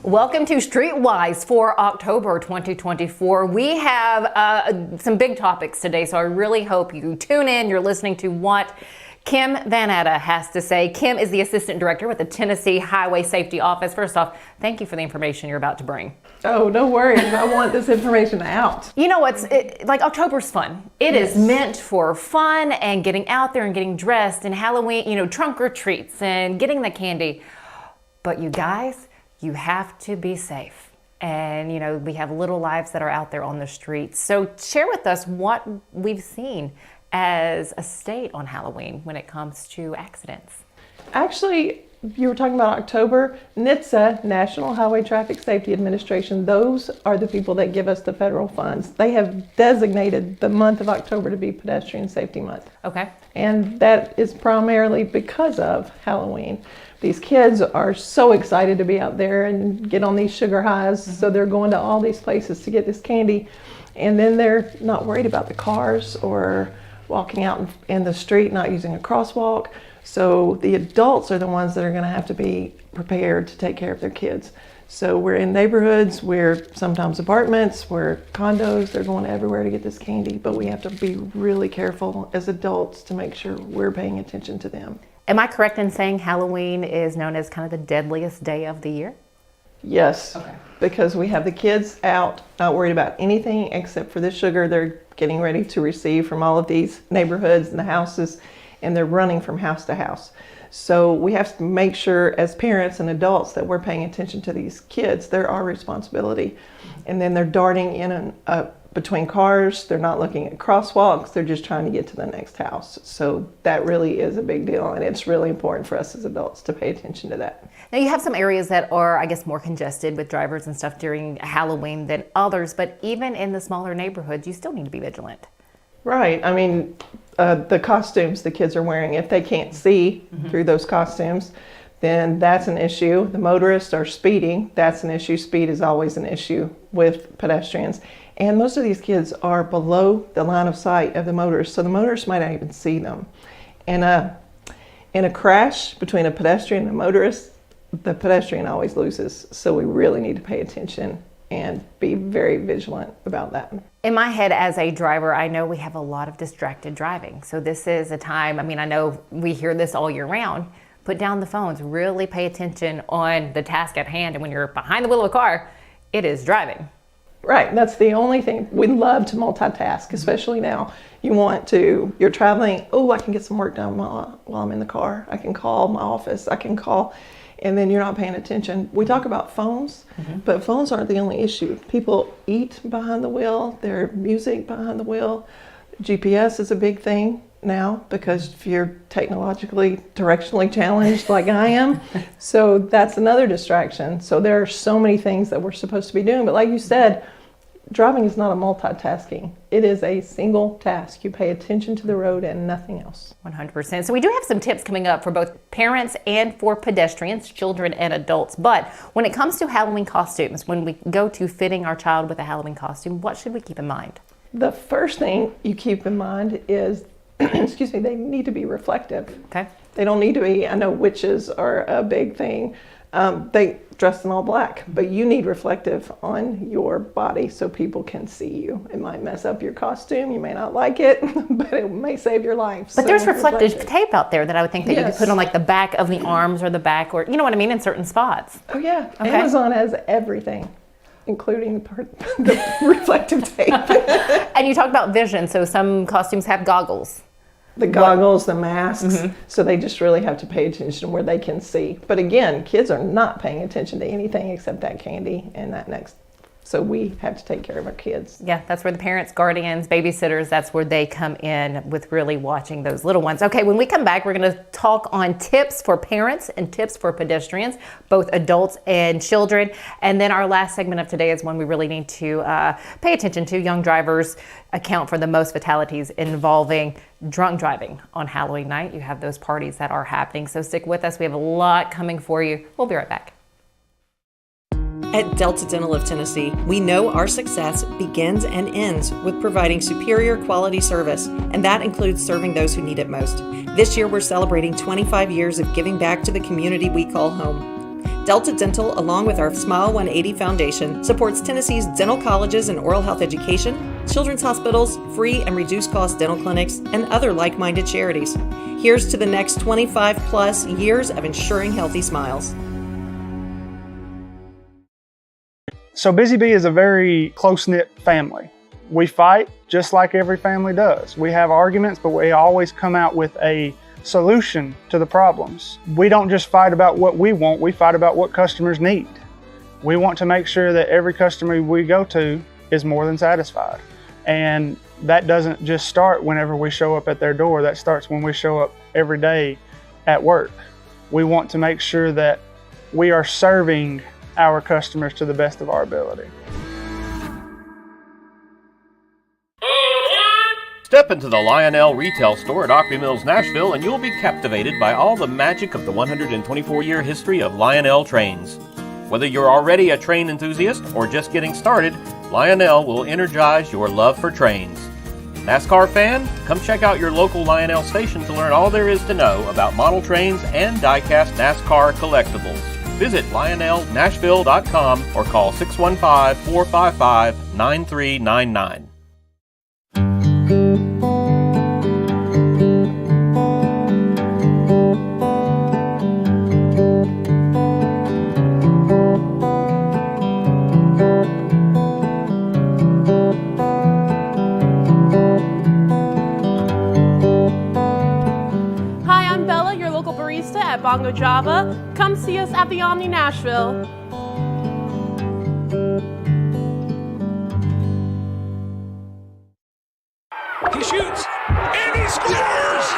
Welcome to Streetwise for October 2024. We have some big topics today, so I really hope you tune in. You're listening to what Kim Vanatta has to say. Kim is the Assistant Director with the Tennessee Highway Safety Office. First off, thank you for the information you're about to bring. Oh, no worries. I want this information out. You know what's like October's fun. It is meant for fun and getting out there and getting dressed and Halloween, trunk or treats and getting the candy. But you guys, you have to be safe. And, we have little lives that are out there on the streets. So share with us what we've seen as a state on Halloween when it comes to accidents. Actually, you were talking about October. NHTSA, National Highway Traffic Safety Administration, those are the people that give us the federal funds. They have designated the month of October to be Pedestrian Safety Month. Okay. And that is primarily because of Halloween. These kids are so excited to be out there and get on these sugar highs, so they're going to all these places to get this candy, and then they're not worried about the cars or walking out in the street, not using a crosswalk. So the adults are the ones that are going to have to be prepared to take care of their kids. So we're in neighborhoods, we're sometimes apartments, we're condos, they're going everywhere to get this candy, but we have to be really careful as adults to make sure we're paying attention to them. Am I correct in saying Halloween is known as kind of the deadliest day of the year? Yes, okay. Because we have the kids out, not worried about anything except for the sugar they're getting ready to receive from all of these neighborhoods and the houses, and they're running from house to house. So we have to make sure as parents and adults that we're paying attention to these kids. They're our responsibility. And then they're darting in and between cars. They're not looking at crosswalks. They're just trying to get to the next house. So that really is a big deal. And it's really important for us as adults to pay attention to that. Now you have some areas that are, I guess, more congested with drivers and stuff during Halloween than others. But even in the smaller neighborhoods, you still need to be vigilant. Right. I mean, the costumes the kids are wearing, if they can't see through those costumes, then that's an issue. The motorists are speeding. That's an issue. Speed is always an issue with pedestrians. And most of these kids are below the line of sight of the motorists, so the motorists might not even see them. And in a crash between a pedestrian and a motorist, the pedestrian always loses. So we really need to pay attention and be very vigilant about that. In my head as a driver, I know we have a lot of distracted driving. So this is a time, I know we hear this all year round. Put down the phones, really pay attention on the task at hand. And when you're behind the wheel of a car, it is driving. Right, that's the only thing. We love to multitask, especially now. You're traveling, I can get some work done while I'm in the car. I can call my office, and then you're not paying attention. We talk about phones, but phones aren't the only issue. People eat behind the wheel, their music behind the wheel. GPS is a big thing now because if you're technologically, directionally challenged like I am, so that's another distraction. So there are so many things that we're supposed to be doing, but like you said, driving is not a multitasking. It is a single task. You pay attention to the road and nothing else. 100%. So we do have some tips coming up for both parents and for pedestrians, children and adults. But when it comes to Halloween costumes, when we go to fitting our child with a Halloween costume, what should we keep in mind? The first thing you keep in mind is, they need to be reflective. Okay. They don't need to be, I know witches are a big thing. They dress in all black, but you need reflective on your body so people can see you. It might mess up your costume. You may not like it, but it may save your life. But there's reflective tape out there that I would think that you could put on like the back of the arms or the back, or you know what I mean, in certain spots. Oh yeah, okay. Amazon has everything, including the reflective tape. And you talked about vision, so some costumes have goggles. The goggles, the masks, so they just really have to pay attention where they can see. But again, kids are not paying attention to anything except that candy and that next. So we have to take care of our kids. Yeah, that's where the parents, guardians, babysitters, that's where they come in with really watching those little ones. Okay, when we come back, we're gonna talk on tips for parents and tips for pedestrians, both adults and children. And then our last segment of today is one we really need to pay attention to. Young drivers account for the most fatalities involving drunk driving on Halloween night. You have those parties that are happening. So stick with us. We have a lot coming for you. We'll be right back. At Delta Dental of Tennessee, we know our success begins and ends with providing superior quality service, and that includes serving those who need it most. This year, we're celebrating 25 years of giving back to the community we call home. Delta Dental, along with our Smile 180 Foundation, supports Tennessee's dental colleges and oral health education, children's hospitals, free and reduced cost dental clinics, and other like-minded charities. Here's to the next 25 plus years of ensuring healthy smiles. So Busy Bee is a very close-knit family. We fight just like every family does. We have arguments, but we always come out with a solution to the problems. We don't just fight about what we want, we fight about what customers need. We want to make sure that every customer we go to is more than satisfied. And that doesn't just start whenever we show up at their door, that starts when we show up every day at work. We want to make sure that we are serving our customers to the best of our ability. Step into the Lionel retail store at Opry Mills, Nashville, and you'll be captivated by all the magic of the 124-year history of Lionel trains. Whether you're already a train enthusiast or just getting started, Lionel will energize your love for trains. NASCAR fan? Come check out your local Lionel station to learn all there is to know about model trains and die-cast NASCAR collectibles. Visit LionelNashville.com or call 615-455-9399. At Bongo Java. Come see us at the Omni Nashville. He shoots and he scores!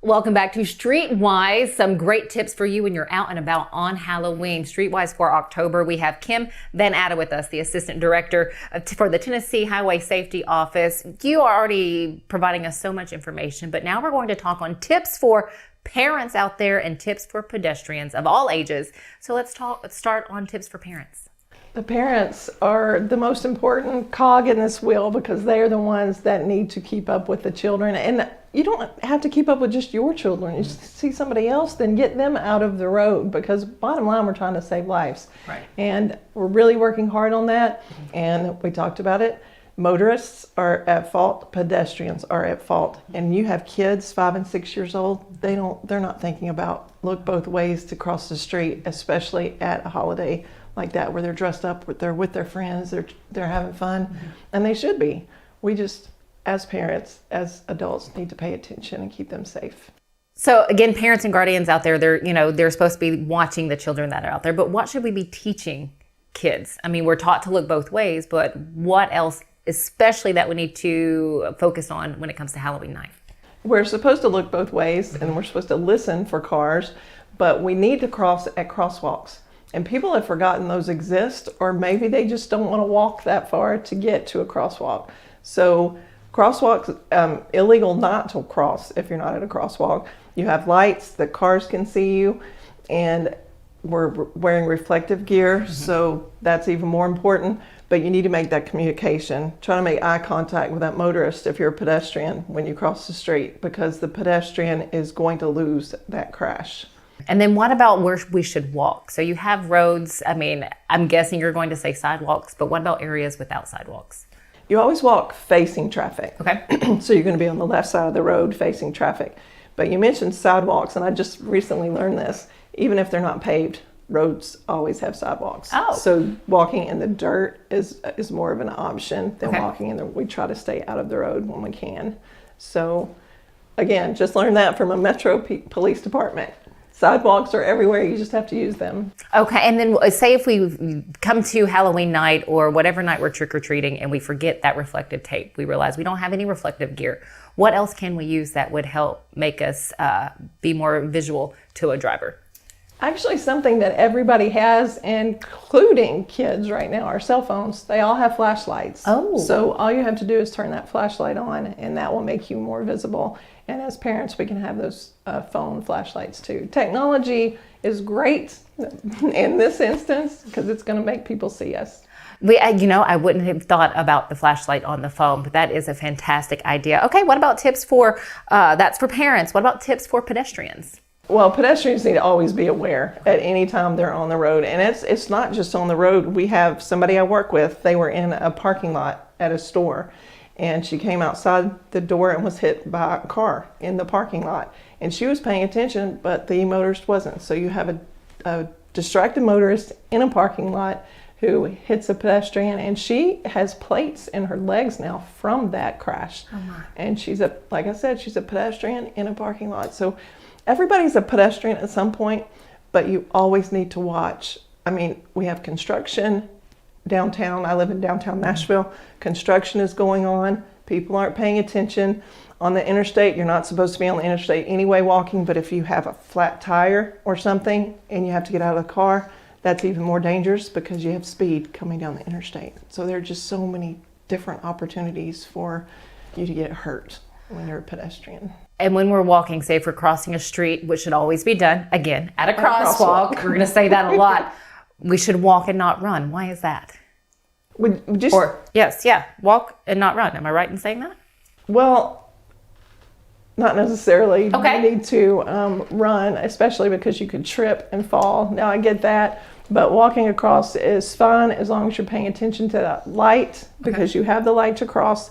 Welcome back to Streetwise. Some great tips for you when you're out and about on Halloween. Streetwise for October, we have Kim Vanatta with us, the Assistant Director for the Tennessee Highway Safety Office. You are already providing us so much information, but now we're going to talk on tips for parents out there and tips for pedestrians of all ages. So let's start on tips for parents. The parents are the most important cog in this wheel because they're the ones that need to keep up with the children. And you don't have to keep up with just your children. You see somebody else, then get them out of the road, because bottom line, we're trying to save lives. Right. And we're really working hard on that. And we talked about it. Motorists are at fault, pedestrians are at fault. And you have kids 5 and 6 years old, they're not thinking about look both ways to cross the street, especially at a holiday like that where they're dressed up, they're with their friends, they're having fun, and they should be. We just, as parents, as adults, need to pay attention and keep them safe. So again, parents and guardians out there, they're supposed to be watching the children that are out there, but what should we be teaching kids? I mean, we're taught to look both ways, but what else, especially that we need to focus on when it comes to Halloween night? We're supposed to look both ways, and we're supposed to listen for cars, but we need to cross at crosswalks. And people have forgotten those exist, or maybe they just don't want to walk that far to get to a crosswalk. So crosswalks, illegal not to cross if you're not at a crosswalk. You have lights that cars can see you, and we're wearing reflective gear, so that's even more important. But you need to make that communication. Try to make eye contact with that motorist if you're a pedestrian when you cross the street, because the pedestrian is going to lose that crash. And then what about where we should walk? So you have roads. I mean, I'm guessing you're going to say sidewalks, but what about areas without sidewalks? You always walk facing traffic. Okay. So you're going to be on the left side of the road facing traffic. But you mentioned sidewalks, and I just recently learned this. Even if they're not paved, roads always have sidewalks. Oh. So walking in the dirt is more of an option than Okay. walking in the, we try to stay out of the road when we can. So again, just learned that from a Metro Police Department. Sidewalks are everywhere, you just have to use them. Okay, and then say if we come to Halloween night or whatever night we're trick-or-treating and we forget that reflective tape, we realize we don't have any reflective gear. What else can we use that would help make us be more visual to a driver? Actually, something that everybody has, including kids right now, are cell phones. They all have flashlights. Oh. So all you have to do is turn that flashlight on, and that will make you more visible. And as parents, we can have those phone flashlights too. Technology is great in this instance because it's going to make people see us. I wouldn't have thought about the flashlight on the phone, but that is a fantastic idea. Okay, what about tips for, that's for parents. What about tips for pedestrians? Well, pedestrians need to always be aware at any time they're on the road. And it's not just on the road. We have somebody I work with, they were in a parking lot at a store, and she came outside the door and was hit by a car in the parking lot. And she was paying attention, but the motorist wasn't. So you have a distracted motorist in a parking lot who hits a pedestrian, and she has plates in her legs now from that crash. Oh my. And like I said, she's a pedestrian in a parking lot. So everybody's a pedestrian at some point, but you always need to watch. I mean, we have construction downtown. I live in downtown Nashville. Construction is going on. People aren't paying attention. On the interstate, you're not supposed to be on the interstate anyway walking, but if you have a flat tire or something and you have to get out of the car, that's even more dangerous because you have speed coming down the interstate. So there are just so many different opportunities for you to get hurt when you're a pedestrian. And when we're walking, say if we're crossing a street, which should always be done, again, at a crosswalk, we're going to say that a lot, we should walk and not run. Why is that? Walk and not run. Am I right in saying that? Well, not necessarily. Okay. You need to run, especially because you could trip and fall. Now, I get that, but walking across is fine as long as you're paying attention to that light, because you have the light to cross.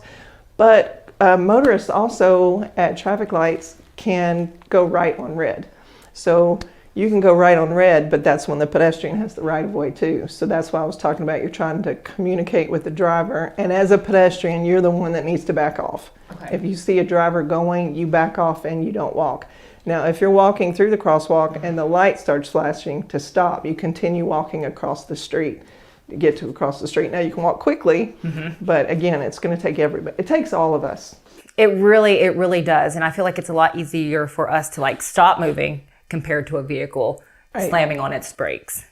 But motorists also at traffic lights can go right on red. So you can go right on red, but that's when the pedestrian has the right of way too. So that's why I was talking about you're trying to communicate with the driver. And as a pedestrian, you're the one that needs to back off. Okay. If you see a driver going, you back off and you don't walk. Now, if you're walking through the crosswalk and the light starts flashing to stop, you continue walking across the street to get to across the street. Now, you can walk quickly, but again, it's going to take everybody. It takes all of us. It really does. And I feel like it's a lot easier for us to stop moving compared to a vehicle slamming on its brakes.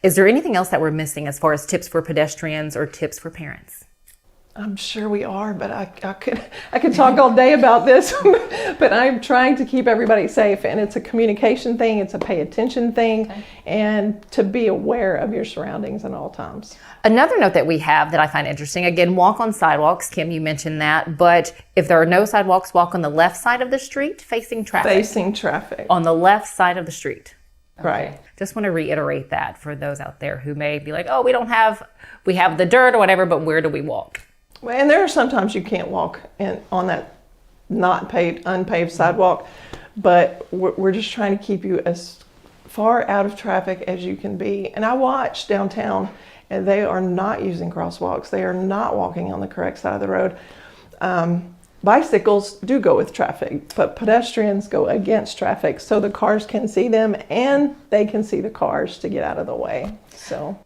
Is there anything else that we're missing as far as tips for pedestrians or tips for parents? I'm sure we are, but I could talk all day about this, but I'm trying to keep everybody safe, and it's a communication thing, it's a pay attention thing, and to be aware of your surroundings at all times. Another note that we have that I find interesting, again, walk on sidewalks. Kim, you mentioned that, but if there are no sidewalks, walk on the left side of the street facing traffic. Facing traffic. On the left side of the street. Right. Just want to reiterate that for those out there who may be like, oh, we have the dirt or whatever, but where do we walk? Well, and there are sometimes you can't walk on that unpaved sidewalk, but we're just trying to keep you as far out of traffic as you can be. And I watch downtown, and they are not using crosswalks. They are not walking on the correct side of the road. Bicycles do go with traffic, but pedestrians go against traffic, so the cars can see them and they can see the cars to get out of the way.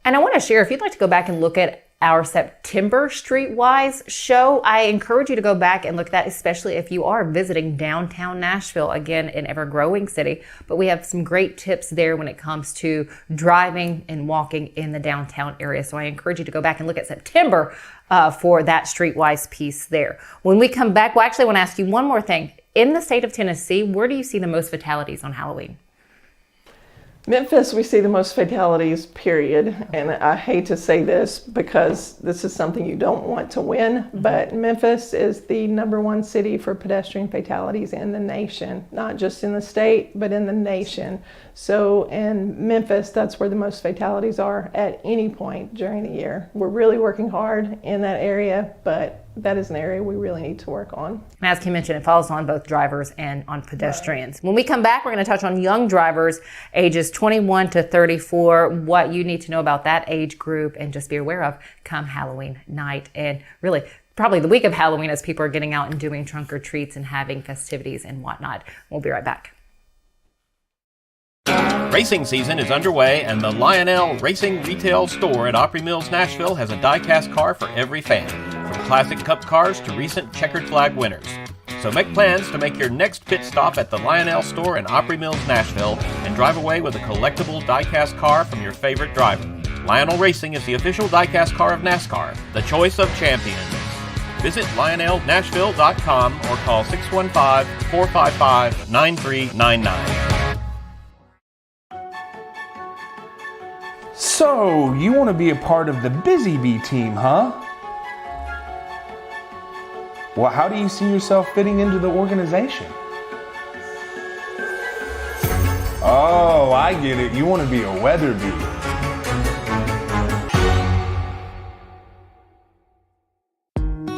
And I want to share, if you'd like to go back and look at our September Streetwise show, I encourage you to go back and look at that, especially if you are visiting downtown Nashville, again, an ever-growing city. But we have some great tips there when it comes to driving and walking in the downtown area. So I encourage you to go back and look at September for that Streetwise piece there. When we come back, well, actually, I want to ask you one more thing. In the state of Tennessee, where do you see the most fatalities on Halloween? Memphis, we see the most fatalities, period. And I hate to say this because this is something you don't want to win, but Memphis is the #1 city for pedestrian fatalities in the nation, not just in the state, but in the nation. So in Memphis, that's where the most fatalities are at any point during the year. We're really working hard in that area, but that is an area we really need to work on. And as Kim mentioned, it falls on both drivers and on pedestrians. When we come back, we're going to touch on young drivers, ages 21 to 34, what you need to know about that age group and just be aware of come Halloween night. And really, probably the week of Halloween as people are getting out and doing trunk or treats and having festivities and whatnot. We'll be right back. Racing season is underway, and the Lionel Racing Retail Store at Opry Mills, Nashville has a die-cast car for every fan, from classic Cup cars to recent checkered flag winners. So make plans to make your next pit stop at the Lionel store in Opry Mills, Nashville, and drive away with a collectible diecast car from your favorite driver. Lionel Racing is the official diecast car of NASCAR, the choice of champions. Visit LionelNashville.com or call 615-455-9399. So, you want to be a part of the Busy Bee team, huh? Well, how do you see yourself fitting into the organization? Oh, I get it. You want to be a weather bee.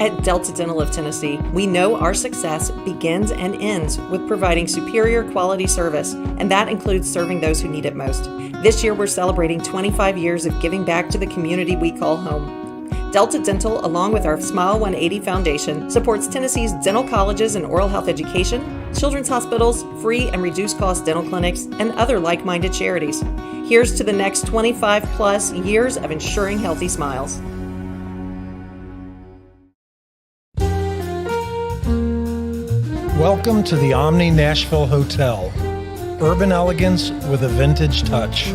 At Delta Dental of Tennessee, we know our success begins and ends with providing superior quality service, and that includes serving those who need it most. This year, we're celebrating 25 years of giving back to the community we call home. Delta Dental, along with our Smile 180 Foundation, supports Tennessee's dental colleges and oral health education, children's hospitals, free and reduced cost dental clinics, and other like-minded charities. Here's to the next 25 plus years of ensuring healthy smiles. Welcome to the Omni Nashville Hotel. Urban elegance with a vintage touch.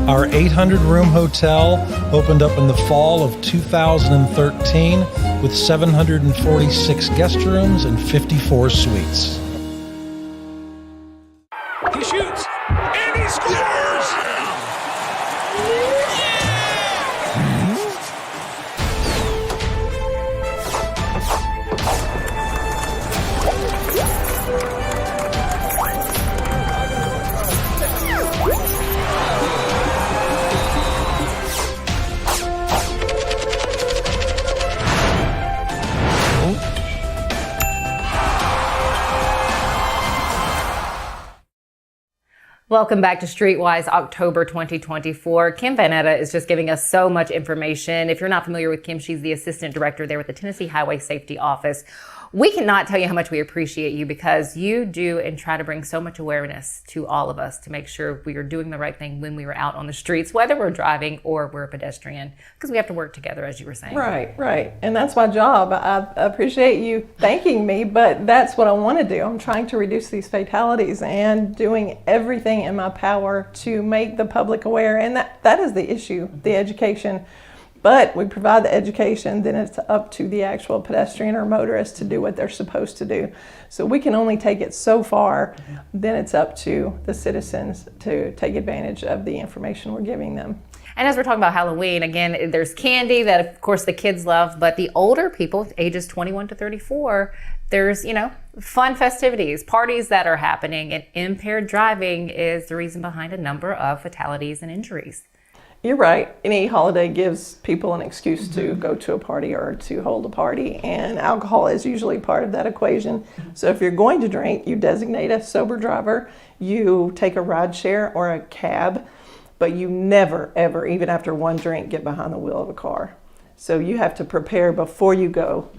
Our 800-room hotel opened up in the fall of 2013 with 746 guest rooms and 54 suites. He shoots, and he scores! Welcome back to Streetwise, October 2024. Kim Vanatta is just giving us so much information. If you're not familiar with Kim, she's the assistant director there with the Tennessee Highway Safety Office. We cannot tell you how much we appreciate you because you do and try to bring so much awareness to all of us to make sure we are doing the right thing when we are out on the streets, whether we're driving or we're a pedestrian, because we have to work together, as you were saying. Right. And that's my job. I appreciate you thanking me, but that's what I want to do. I'm trying to reduce these fatalities and doing everything in my power to make the public aware. And that is the issue, the education. But we provide the education, then it's up to the actual pedestrian or motorist to do what they're supposed to do. So we can only take it so far, then it's up to the citizens to take advantage of the information we're giving them. And as we're talking about Halloween, again, there's candy that, of course, the kids love, but the older people, ages 21 to 34, there's, fun festivities, parties that are happening, and impaired driving is the reason behind a number of fatalities and injuries. You're right. Any holiday gives people an excuse to go to a party or to hold a party, and alcohol is usually part of that equation. So if you're going to drink, you designate a sober driver, you take a ride share or a cab, but you never, ever, even after one drink, get behind the wheel of a car. So you have to prepare before you go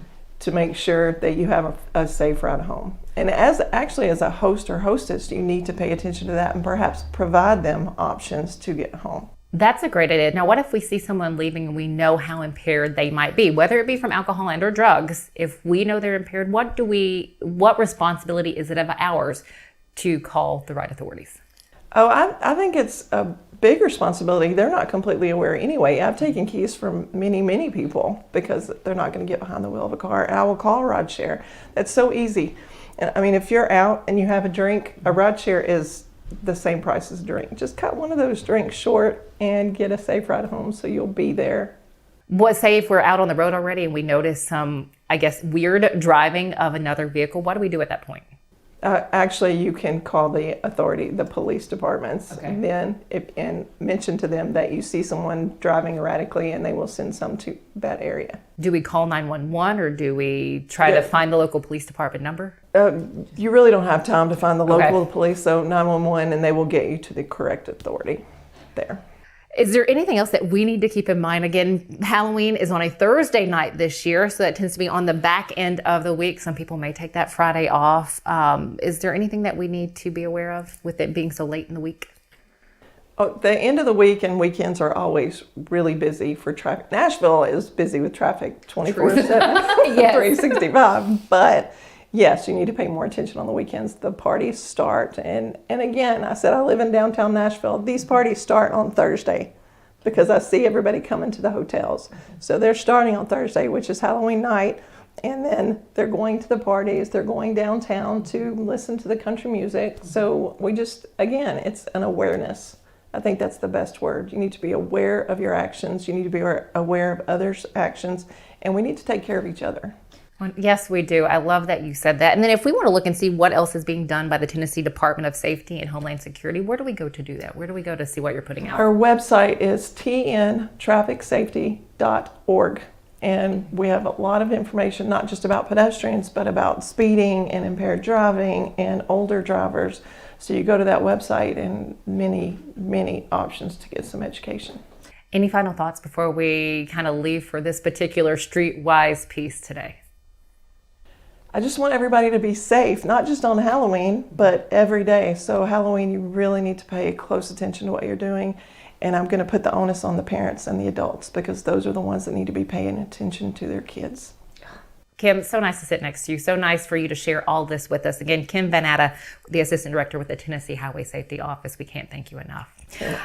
to make sure that you have a safe ride home. And as a host or hostess, you need to pay attention to that and perhaps provide them options to get home. That's a great idea. Now, what if we see someone leaving and we know how impaired they might be, whether it be from alcohol and or drugs? If we know they're impaired, what responsibility is it of ours to call the right authorities? Oh, I think it's a big responsibility. They're not completely aware anyway. I've taken keys from many, many people because they're not going to get behind the wheel of a car. I will call ride share. That's so easy. And I mean, if you're out and you have a drink, a ride share is the same price as a drink. Just cut one of those drinks short and get a safe ride home so you'll be there. Say if we're out on the road already and we notice some, weird driving of another vehicle, what do we do at that point? Actually, you can call the authority, the police departments, Okay. and then and mention to them that you see someone driving erratically, and they will send some to that area. Do we call 911 or do we try to find the local police department number? You really don't have time to find the local Okay. police, so 911, and they will get you to the correct authority there. Is there anything else that we need to keep in mind? Again, Halloween is on a Thursday night this year, so that tends to be on the back end of the week. Some people may take that Friday off. Is there anything that we need to be aware of with it being so late in the week? Oh, the end of the week and weekends are always really busy for traffic. Nashville is busy with traffic 24/7, Yes. 365. But yes, you need to pay more attention on the weekends. The parties start, and again, I said I live in downtown Nashville. These parties start on Thursday because I see everybody coming to the hotels. So they're starting on Thursday, which is Halloween night. And then they're going to the parties, they're going downtown to listen to the country music. So we just, again, it's an awareness. I think that's the best word. You need to be aware of your actions. You need to be aware of others' actions. And we need to take care of each other. Well, yes, we do. I love that you said that. And then if we want to look and see what else is being done by the Tennessee Department of Safety and Homeland Security, where do we go to do that? Where do we go to see what you're putting out? Our website is tntrafficsafety.org. And we have a lot of information, not just about pedestrians, but about speeding and impaired driving and older drivers. So you go to that website and many, many options to get some education. Any final thoughts before we kind of leave for this particular Streetwise piece today? I just want everybody to be safe, not just on Halloween, but every day. So Halloween, you really need to pay close attention to what you're doing. And I'm going to put the onus on the parents and the adults because those are the ones that need to be paying attention to their kids. Kim, so nice to sit next to you. So nice for you to share all this with us. Again, Kim Vanatta, the Assistant Director with the Tennessee Highway Safety Office. We can't thank you enough.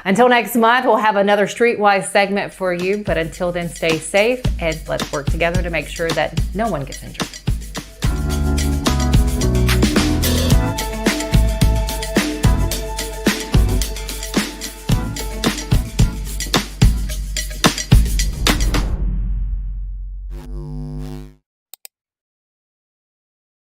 Until next month, we'll have another Streetwise segment for you. But until then, stay safe and let's work together to make sure that no one gets injured.